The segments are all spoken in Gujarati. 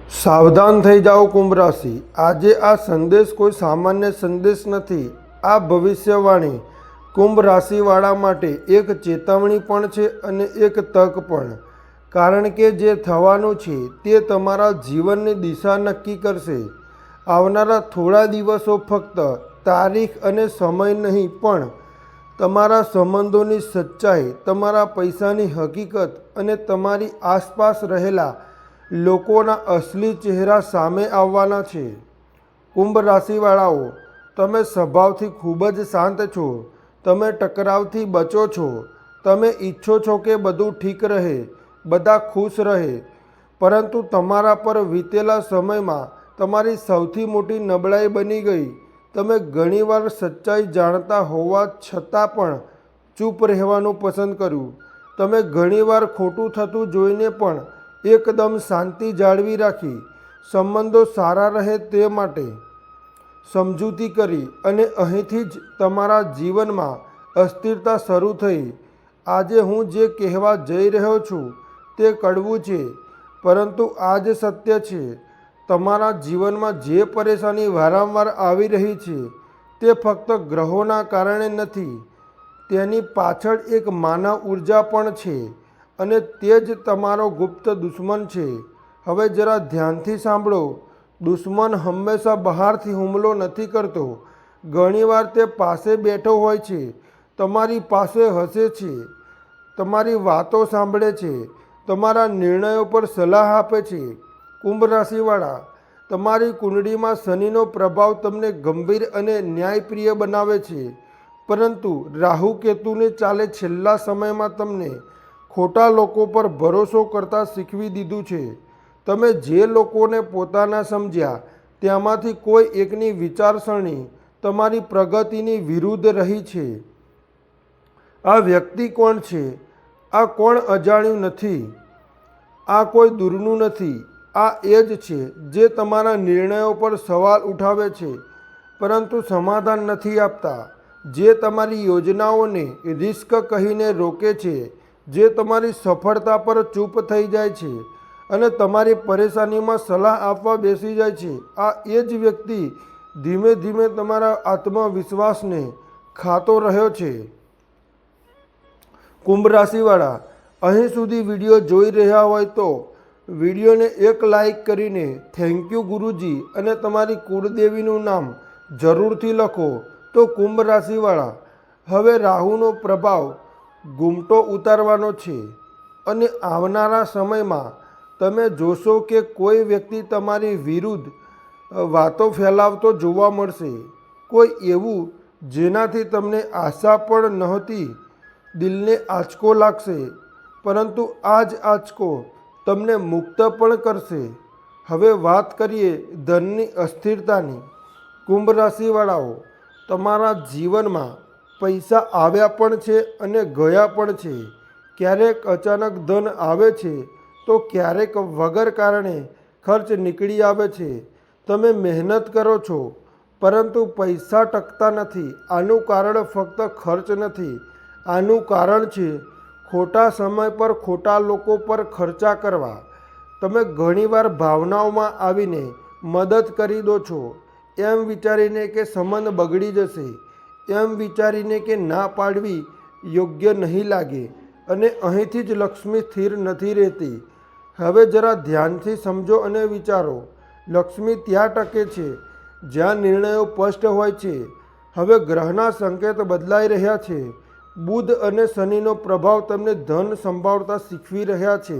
સાવધાન થઈ જાઓ કુંભ રાશિ। આજે આ સંદેશ કોઈ સામાન્ય સંદેશ નથી। આ ભવિષ્યવાણી કુંભ રાશિવાળા માટે એક ચેતવણી પણ છે અને એક તક પણ। કારણ કે જે થવાનું છે તે તમારા જીવનની દિશા નક્કી કરશે। આવનારા થોડા દિવસો ફક્ત તારીખ અને સમય નહીં પણ તમારા સંબંધોની સચ્ચાઈ, તમારા પૈસાની હકીકત અને તમારી આસપાસ રહેલા લોકોના અસલી ચહેરા સામે આવવાના છે। કુંભ રાશિવાળાઓ, તમે સ્વભાવથી ખૂબ જ શાંત છો। તમે ટકરાવથી બચો છો। તમે ઈચ્છો છો કે બધું ઠીક રહે, બધા ખુશ રહે। પરંતુ તમારા પર વીતેલા સમયમાં તમારી સૌથી મોટી નબળાઈ બની ગઈ। તમે ઘણીવાર સચ્ચાઈ જાણતા હોવા છતાં પણ ચૂપ રહેવાનું પસંદ કર્યું। તમે ઘણીવાર ખોટું થતું જોઈને પણ એકદમ શાંતિ જાળવી રાખી। સંબંધો સારા રહે તે માટે સમજૂતી કરી અને અહીંથી જ તમારા જીવનમાં અસ્થિરતા શરૂ થઈ। આજે હું જે કહેવા જઈ રહ્યો છું તે કડવું છે, પરંતુ આ જ સત્ય છે। તમારા જીવનમાં જે પરેશાની વારંવાર આવી રહી છે તે ફક્ત ગ્રહોના કારણે નથી, તેની પાછળ એક માનવ ઉર્જા પણ છે અને તે જ તમારો ગુપ્ત દુશ્મન છે। હવે જરા ધ્યાનથી સાંભળો। દુશ્મન હંમેશા બહારથી હુમલો નથી કરતો। ઘણીવાર તે પાસે બેઠો હોય છે, તમારી પાસે હસે છે, તમારી વાતો સાંભળે છે, તમારા નિર્ણયો પર સલાહ આપે છે। કુંભ રાશિવાળા, તમારી કુંડળીમાં શનિનો પ્રભાવ તમને ગંભીર અને ન્યાયપ્રિય બનાવે છે, પરંતુ રાહુ કેતુને ચાલે છેલ્લા સમયમાં તમને ખોટા લોકો પર ભરોસો કરતા શીખવી દીધું છે। તમે જે લોકોને પોતાના સમજ્યા તેમાંથી કોઈ એકની વિચારસરણી તમારી પ્રગતિની વિરુદ્ધ રહી છે। આ વ્યક્તિ કોણ છે? આ કોણ અજાણ્યું નથી? આ કોઈ દૂરનું નથી। આ એ જ છે જે તમારા નિર્ણયો પર સવાલ ઉઠાવે છે પરંતુ સમાધાન નથી આપતા, જે તમારી યોજનાઓને રિસ્ક કહીને રોકે છે, જે તમારી સફળતા પર ચૂપ થઈ જાય છે અને તમારી પરેશાનીમાં સલાહ આપવા બેસી જાય છે। આ એ જ વ્યક્તિ ધીમે ધીમે તમારા આત્મવિશ્વાસને ખાતો રહ્યો છે। કુંભ રાશિવાળા, અહીં સુધી વિડીયો જોઈ રહ્યા હોય તો વિડીયોને એક લાઈક કરીને થેન્ક યુ ગુરુજી અને તમારી કુળદેવીનું નામ જરૂરથી લખો। તો કુંભ રાશિવાળા, હવે રાહુનો પ્રભાવ ઘૂમટો ઉતારવાનો છે અને આવનારા સમયમાં તમે જોશો કે કોઈ વ્યક્તિ તમારી વિરુદ્ધ વાતો ફેલાવતો જોવા મળશે। કોઈ એવું જેનાથી તમને આશા પણ નહોતી। દિલને આંચકો લાગશે, પરંતુ આ જ આંચકો તમને મુક્ત પણ કરશે। હવે વાત કરીએ ધનની અસ્થિરતાની। કુંભ રાશિવાળાઓ, તમારા જીવનમાં પૈસા આવ્યા પણ છે અને ગયા પણ છે। ક્યારેક અચાનક ધન આવે છે તો ક્યારેક વગર કારણે ખર્ચ નીકળી આવે છે। તમે મહેનત કરો છો પરંતુ પૈસા ટકતા નથી। આનું કારણ ફક્ત ખર્ચ નથી, આનું કારણ છે ખોટા સમય પર ખોટા લોકો પર ખર્ચા કરવા। તમે ઘણીવાર ભાવનાઓમાં આવીને મદદ કરી દો છો, એમ વિચારીને કે સંબંધ બગડી જશે, એમ વિચારીને કે ના પાડવી યોગ્ય નહીં લાગે, અને અહીંથી જ લક્ષ્મી સ્થિર નથી રહેતી। હવે જરા ધ્યાનથી સમજો અને વિચારો। લક્ષ્મી ત્યાં ટકે છે જ્યાં નિર્ણયો સ્પષ્ટ હોય છે। હવે ગ્રહના સંકેત બદલાઈ રહ્યા છે। બુધ અને શનિનો પ્રભાવ તમને ધન સંભાળતા શીખવી રહ્યા છે।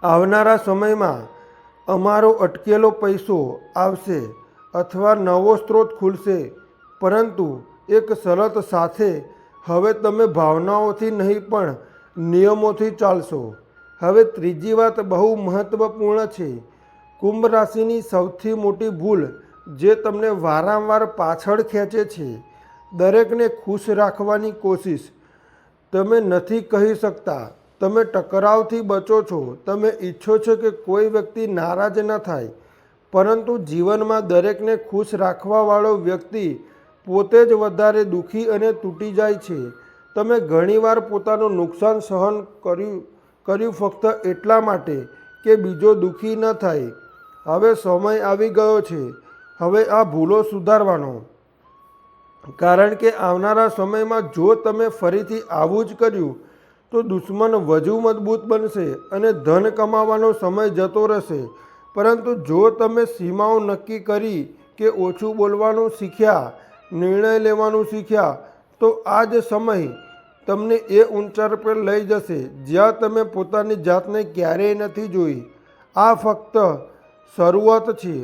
આવનારા સમયમાં અમારો અટકેલો પૈસો આવશે અથવા નવો સ્ત્રોત ખુલશે, પરંતુ એક શરત સાથે, હવે તમે ભાવનાઓથી નહીં પણ નિયમોથી ચાલશો। હવે ત્રીજી વાત બહુ મહત્વપૂર્ણ છે। કુંભ રાશિની સૌથી મોટી ભૂલ જે તમને વારંવાર પાછળ ખેંચે છે, દરેકને ખુશ રાખવાની કોશિશ। તમે નથી કહી શકતા, તમે ટકરાવથી બચો છો, તમે ઈચ્છો છો કે કોઈ વ્યક્તિ નારાજ ન થાય, પરંતુ જીવનમાં દરેકને ખુશ રાખવાવાળો વ્યક્તિ પોતે જ વધારે દુઃખી અને તૂટી જાય છે। તમે ઘણીવાર પોતાનું નુકસાન સહન કર્યું ફક્ત એટલા માટે કે બીજો દુઃખી ન થાય. હવે સમય આવી ગયો છે હવે આ ભૂલો સુધારવાનો. કારણ કે આવનારા સમયમાં જો તમે ફરીથી આવું જ કર્યું તો દુશ્મન વધુ મજબૂત બનશે અને ધન કમાવાનો સમય જતો રહેશે. પરંતુ જો તમે સીમાઓ નક્કી કરી કે ઓછું બોલવાનું શીખ્યા, નિર્ણય લેવાનું શીખ્યા, તો આ જ સમય તમને એ ઊંચાઈ પર લઈ જશે જ્યાં તમે પોતાની જાતને ક્યારેય નથી જોઈ. આ ફક્ત શરૂઆત છે.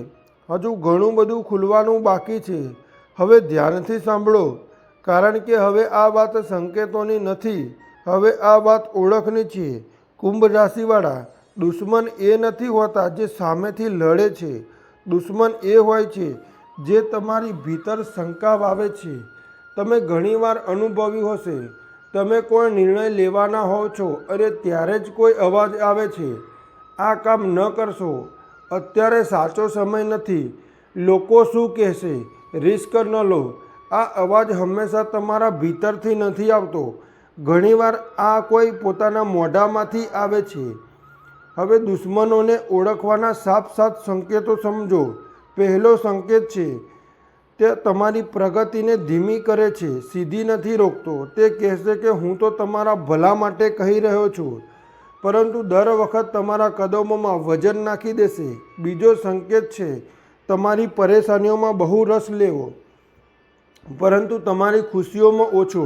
હજુ ઘણું બધું ખુલવાનું બાકી છે. હવે ધ્યાનથી સાંભળો, કારણ કે હવે આ વાત સંકેતોની નથી, હવે આ વાત ઓળખની છે. કુંભ રાશિવાળા, દુશ્મન એ નથી હોતા જે સામેથી લડે છે. દુશ્મન એ હોય છે જે તમારી ભીતર શંકા વાવે છે. તમે ઘણીવાર અનુભવ્યું હશે, તમે કોઈ નિર્ણય લેવાના હોવ છો અને ત્યારે જ કોઈ અવાજ આવે છે, આ કામ ન કરશો, અત્યારે સાચો સમય નથી, લોકો શું કહેશે, રિસ્ક ન લો. આ અવાજ હંમેશા તમારા ભીતરથી નથી આવતો. ઘણીવાર આ કોઈ પોતાના મોઢામાંથી આવે છે. હવે દુશ્મનોને ઓળખવાના સાત સંકેતો સમજો. પહેલો સંકેત છે, તે તમારી પ્રગતિને ધીમી કરે છે, સીધી નથી રોકતો. તે કહેશે કે હું તો તમારા ભલા માટે કહી રહ્યો છું, પરંતુ દર વખત તમારા કદમોમાં વજન નાખી દેશે. બીજો સંકેત છે, તમારી પરેશાનીઓમાં બહુ રસ લેવો, પરંતુ તમારી ખુશીઓમાં ઓછો.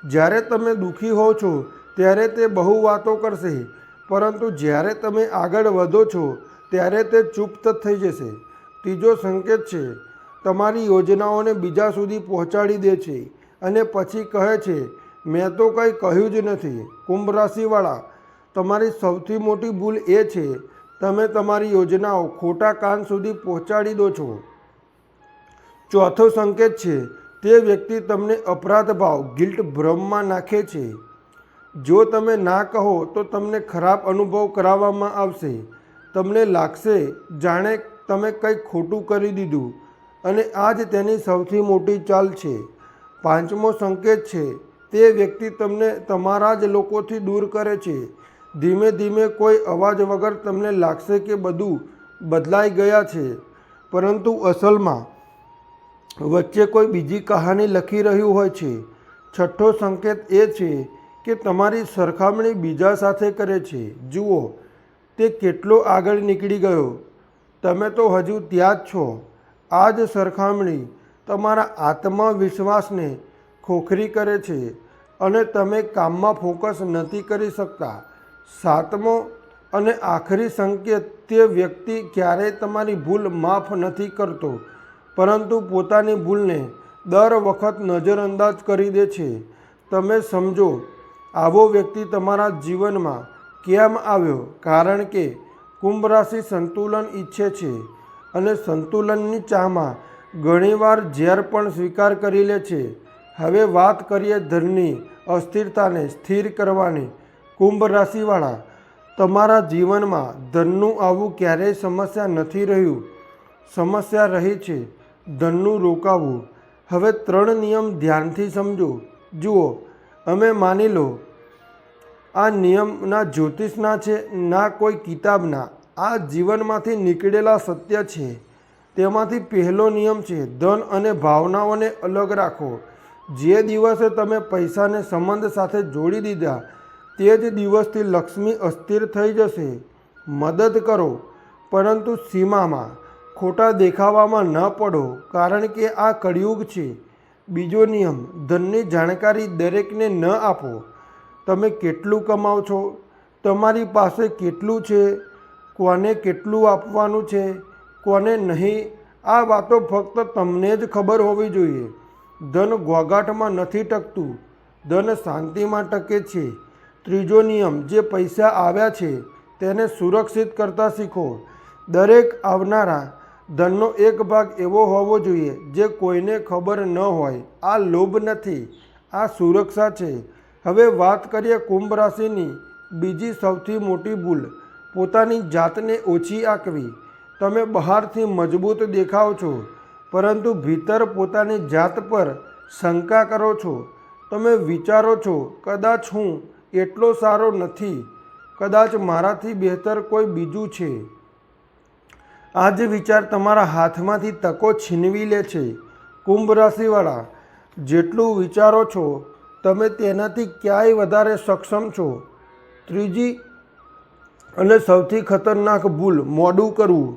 જ્યારે તમે દુઃખી હો છો ત્યારે તે બહુ વાતો કરશે, પરંતુ જ્યારે તમે આગળ વધો છો ત્યારે તે ચૂપ થઈ જશે. ત્રીજો સંકેત છે, તમારી યોજનાઓને બીજા સુધી પહોંચાડી દે છે અને પછી કહે છે મેં તો કંઈ કહ્યું જ નથી. કુંભ રાશિવાળા, તમારી સૌથી મોટી ભૂલ એ છે તમે તમારી યોજનાઓ ખોટા કાન સુધી પહોંચાડી દો છો. ચોથો સંકેત છે, તે વ્યક્તિ તમને અપરાધ ભાવ ગિલ્ટ ભ્રમમાં નાખે છે. જો તમે ના કહો તો તમને ખરાબ અનુભવ કરાવવામાં આવશે. તમને લાગશે જાણે તમે કંઈક ખોટું કરી દીધું અને આ જ તેની સૌથી મોટી ચાલ છે. પાંચમો સંકેત છે, તે વ્યક્તિ તમને તમારા જ લોકોથી દૂર કરે છે. ધીમે ધીમે કોઈ અવાજ વગર તમને લાગશે કે બધું બદલાઈ ગયા છે, પરંતુ અસલમાં વચ્ચે કોઈ બીજી કહાની લખી રહ્યું હોય છે. છઠ્ઠો સંકેત એ છે કે તમારી સરખામણી બીજા સાથે કરે છે. જુઓ તે કેટલો આગળ નીકળી ગયો, તમે તો હજુ ત્યાં જ છો. આ જ સરખામણી તમારા આત્મવિશ્વાસને ખોખરી કરે છે અને તમે કામમાં ફોકસ નથી કરી શકતા. સાતમો અને આખરી સંકેત, તે વ્યક્તિ ક્યારેય તમારી ભૂલ માફ નથી કરતો, પરંતુ પોતાની ભૂલને દર વખત નજરઅંદાજ કરી દે છે. તમે સમજો આવો વ્યક્તિ તમારા જીવનમાં કેમ આવ્યો? કારણ કે કુંભ રાશિ સંતુલન ઈચ્છે છે અને સંતુલનની ચાહમાં ઘણીવાર ઝેર પણ સ્વીકાર કરી લે છે. હવે વાત કરીએ ધનની અસ્થિરતાને સ્થિર કરવાની. કુંભ રાશિવાળા, તમારા જીવનમાં ધનનું આવવું ક્યારેય સમસ્યા નથી રહ્યું. સમસ્યા રહી છે ધનનું રોકાવું. હવે 3 નિયમ ધ્યાનથી સમજો. જુઓ, અમે માની લો આ નિયમ ના જ્યોતિષના છે, ના કોઈ કિતાબના. આ જીવનમાંથી નીકળેલા સત્ય છે. તેમાંથી પહેલો નિયમ છે, ધન અને ભાવનાઓને અલગ રાખો. જે દિવસે તમે પૈસાને સંબંધ સાથે જોડી દીધા તે જ દિવસથી લક્ષ્મી અસ્થિર થઈ જશે. મદદ કરો, પરંતુ સીમામાં. ખોટા દેખાવામાં ન પડો, કારણ કે આ કળિયુગ છે. બીજો નિયમ, ધનની જાણકારી દરેકને ન આપો. તમે કેટલું કમાઓ છો, તમારી પાસે કેટલું છે, કોને કેટલું આપવાનું છે, કોને નહીં, આ વાતો ફક્ત તમને જ ખબર હોવી જોઈએ. ધન ઘોંઘાટમાં નથી ટકતું, ધન શાંતિમાં ટકે છે. ત્રીજો નિયમ, જે પૈસા આવ્યા છે તેને સુરક્ષિત કરતા શીખો. દરેક આવનારા ધનનો એક ભાગ એવો હોવો જોઈએ જે કોઈને ખબર ન હોય. આ લોભ નથી, આ સુરક્ષા છે. હવે વાત કરીએ કુંભ રાશિની બીજી સૌથી મોટી ભૂલ, પોતાની જાતને ઓછી આંકવી. તમે બહારથી મજબૂત દેખાવ છો, પરંતુ ભીતર પોતાની જાત પર શંકા કરો છો. તમે વિચારો છો કદાચ હું એટલો સારો નથી, કદાચ મારાથી બહેતર કોઈ બીજું છે. આ જે વિચાર તમારા હાથમાંથી તકો છીનવી લે છે. કુંભ રાશિવાળા, જેટલું વિચારો છો તમે તેનાથી ક્યાંય વધારે સક્ષમ છો. ત્રીજી અને સૌથી ખતરનાક ભૂલ મોડું કરવું.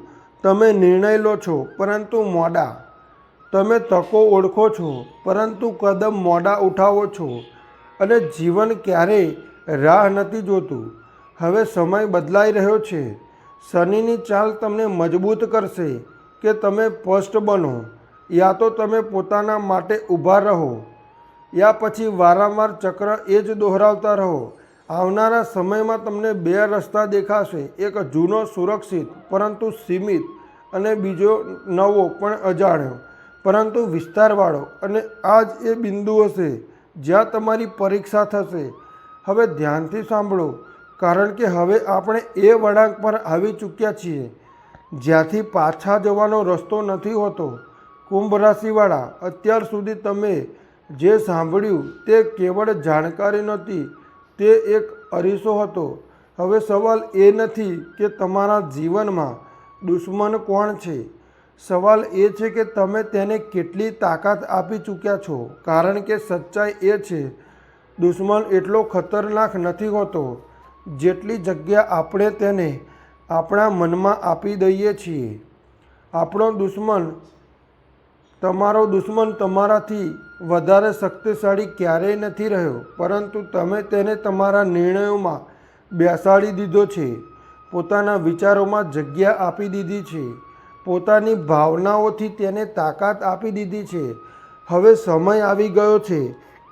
તમે નિર્ણય લો છો પરંતુ મોડા. તમે તકો ઓળખો છો પરંતુ કદમ મોડા ઉઠાવો છો અને જીવન ક્યારેય રાહ નથી જોતું. હવે સમય બદલાઈ રહ્યો છે. શનિની ચાલ તમને મજબૂત કરશે કે તમે સ્પષ્ટ બનો. યા તો તમે પોતાના માટે ઊભા રહો યા પછી વારંવાર ચક્ર એ જ દોહરાવતા રહો. આવનારા સમયમાં તમને બે રસ્તા દેખાશે, એક જૂનો સુરક્ષિત પરંતુ સીમિત અને બીજો નવો પણ અજાણ્યો પરંતુ વિસ્તારવાળો. અને આ જ એ બિંદુ હશે જ્યાં તમારી પરીક્ષા થશે. હવે ધ્યાનથી સાંભળો, કારણ કે હવે આપણે એ વળાંક પર આવી ચૂક્યા છીએ જ્યાંથી પાછા જવાનો રસ્તો નથી હોતો. કુંભ રાશિવાળા, અત્યાર સુધી તમે જે સાંભળ્યું તે કેવળ જાણકારી નહોતી, તે એક અરીસો હતો. હવે સવાલ એ નથી કે તમારા જીવનમાં દુશ્મન કોણ છે. સવાલ એ છે કે તમે તેને કેટલી તાકાત આપી ચૂક્યા છો. કારણ કે સચ્ચાઈ એ છે, દુશ્મન એટલો ખતરનાક નથી હોતો જેટલી જગ્યા આપણે તેને આપણા મનમાં આપી દઈએ છીએ. તમારો દુશ્મન તમારાથી વધારે શક્તિશાળી ક્યારેય નથી રહ્યો, પરંતુ તમે તેને તમારા નિર્ણયોમાં બેસાડી દીધો છે, પોતાના વિચારોમાં જગ્યા આપી દીધી છે, પોતાની ભાવનાઓથી તેને તાકાત આપી દીધી છે. હવે સમય આવી ગયો છે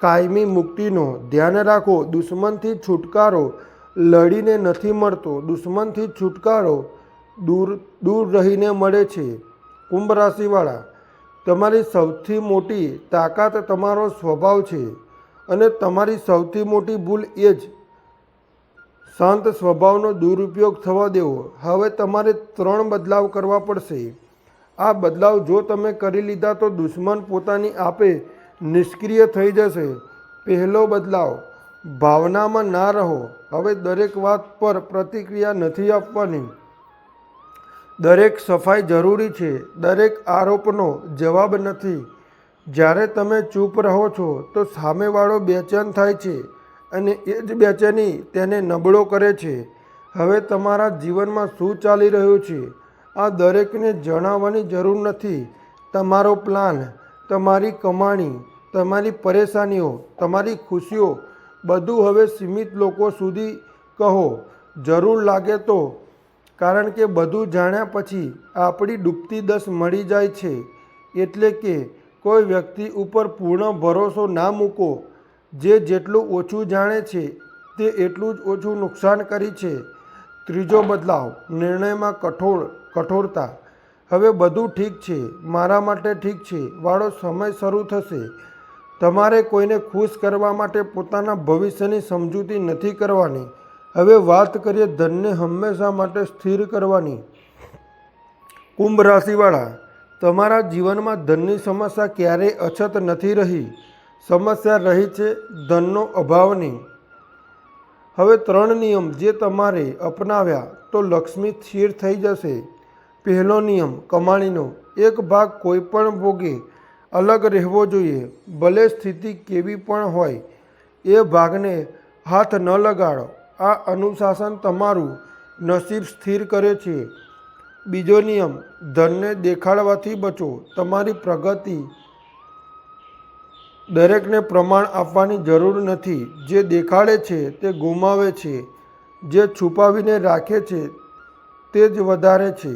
કાયમી મુક્તિનો. ધ્યાન રાખો, દુશ્મનથી છુટકારો લડીને નથી મળતો. દુશ્મનથી છુટકારો દૂર રહીને મળે છે. કુંભ રાશિવાળા, તમારી સૌથી મોટી તાકાત તમારો સ્વભાવ છે અને તમારી સૌથી મોટી ભૂલ એ જ શાંત સ્વભાવનો દુરુપયોગ થવા દેવો. હવે તમારે 3 બદલાવ કરવા પડશે. આ બદલાવ જો તમે કરી લીધા તો દુશ્મન પોતાની આપે નિષ્ક્રિય થઈ જશે. પહેલો બદલાવ, ભાવનામાં ના રહો. હવે દરેક વાત પર પ્રતિક્રિયા નથી આપવાની. દરેક સફાઈ જરૂરી છે, દરેક આરોપનો જવાબ નથી. જ્યારે તમે ચૂપ રહો છો તો સામેવાળો બેચેન થાય છે અને એ જ બેચેની તેને નબળો કરે છે. હવે તમારા જીવનમાં શું ચાલી રહ્યું છે આ દરેકને જણાવવાની જરૂર નથી. તમારો પ્લાન, તમારી કમાણી, તમારી પરેશાનીઓ, તમારી ખુશીઓ, બધું હવે સીમિત લોકો સુધી કહો, જરૂર લાગે તો. કારણ કે બધું જાણ્યા પછી આપણી ડૂબતી દસ મળી જાય છે. એટલે કે કોઈ વ્યક્તિ ઉપર પૂર્ણ ભરોસો ના મૂકો. જે જેટલું ઓછું જાણે છે તે એટલું જ ઓછું નુકસાન કરી છે. ત્રીજો બદલાવ, નિર્ણયમાં કઠોરતા. હવે બધું ઠીક છે, મારા માટે ઠીક છે વાળો સમય શરૂ થશે. તમારે કોઈને ખુશ કરવા માટે પોતાના ભવિષ્યની સમજૂતી નથી કરવાની. હવે વાત કરીએ ધનને હંમેશા માટે સ્થિર કરવાની. કુંભ રાશિવાળા, તમારા જીવનમાં ધનની સમસ્યા ક્યારેય અછત નથી રહી. સમસ્યા રહી છે ધનનો અભાવની. હવે 3 નિયમ જે તમારે અપનાવ્યા તો લક્ષ્મી સ્થિર થઈ જશે. પહેલો નિયમ, કમાણીનો એક ભાગ કોઈ પણ ભોગે અલગ રહેવો જોઈએ. ભલે સ્થિતિ કેવી પણ હોય, એ ભાગને હાથ ન લગાડો. આ અનુશાસન તમારું નસીબ સ્થિર કરે છે. બીજો નિયમ, ધનને દેખાડવાથી બચો. તમારી પ્રગતિ દરેકને પ્રમાણ આપવાની જરૂર નથી. જે દેખાડે છે તે ગુમાવે છે, જે છુપાવીને રાખે છે તે જ વધારે છે.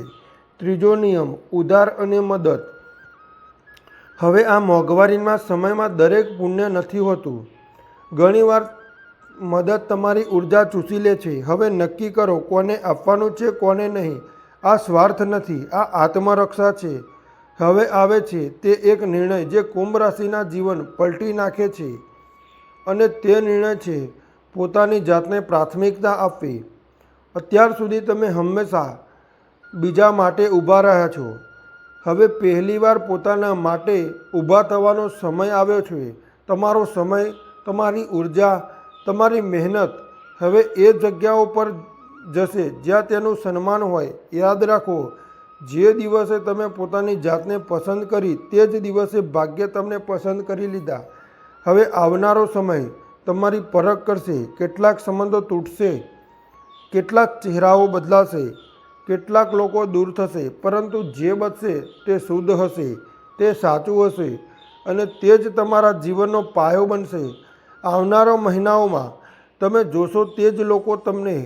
ત્રીજો નિયમ, ઉધાર અને મદદ. હવે આ મોંઘવારીના સમયમાં દરેક પુણ્ય નથી હોતું. ઘણીવાર મદદ તમારી ઉર્જા ચૂસી લે છે. હવે નક્કી કરો કોને આપવાનું છે, કોને નહીં. આ સ્વાર્થ નથી, આ આત્મરક્ષા છે. હવે આવે છે તે એક નિર્ણય જે કુંભ રાશિના જીવન પલટી નાખે છે. અને તે નિર્ણય છે પોતાની જાતને પ્રાથમિકતા આપવી. અત્યાર સુધી તમે હંમેશા બીજા માટે ઊભા રહ્યા છો. હવે પહેલીવાર પોતાના માટે ઊભા થવાનો સમય આવ્યો છે. તમારો સમય, તમારી ઉર્જા, તમારી મહેનત, હવે એ જગ્યાઓ પર જશે જ્યાં તેનું સન્માન હોય. યાદ રાખો, જે દિવસે તમે પોતાની જાતને પસંદ કરી તે જ દિવસે ભાગ્ય તમને પસંદ કરી લીધા. હવે આવનારો સમય તમારી પરખ કરશે. કેટલાક સંબંધો તૂટશે, કેટલાક ચહેરાઓ બદલાશે, કેટલાક લોકો દૂર થશે, પરંતુ જે બચશે તે શુદ્ધ હશે, તે સાચું હશે અને તે જ તમારા જીવનનો પાયો બનશે. આવનારા મહિનાઓમાં તમે જોશો તે જ લોકો તમને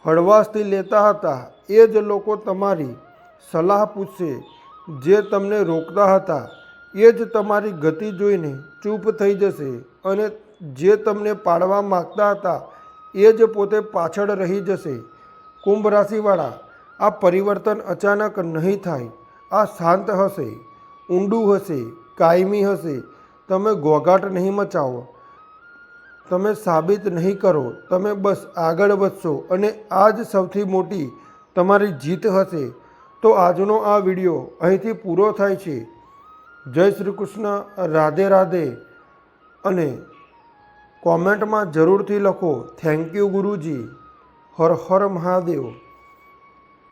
હળવાશથી લેતા હતા, એ જ લોકો તમારી સલાહ પૂછશે. જે તમને રોકતા હતા એ જ તમારી ગતિ જોઈને ચૂપ થઈ જશે અને જે તમને પાડવા માગતા હતા એ જ પોતે પાછળ રહી જશે. કુંભ રાશિવાળા, આ પરિવર્તન અચાનક નહીં થાય. આ શાંત હશે, ઊંડું હશે, કાયમી હશે. તમે ઘોંઘાટ નહીં મચાવો, તમે સાબિત નહીં કરો, તમે બસ આગળ વધશો અને આ જ સૌથી મોટી તમારી જીત હશે. તો આજનો આ વિડીયો અહીંથી પૂરો થાય છે. જય શ્રી કૃષ્ણ, રાધે રાધે. અને કોમેન્ટમાં જરૂરથી લખો thank you Guruji. Har Har Mahadev.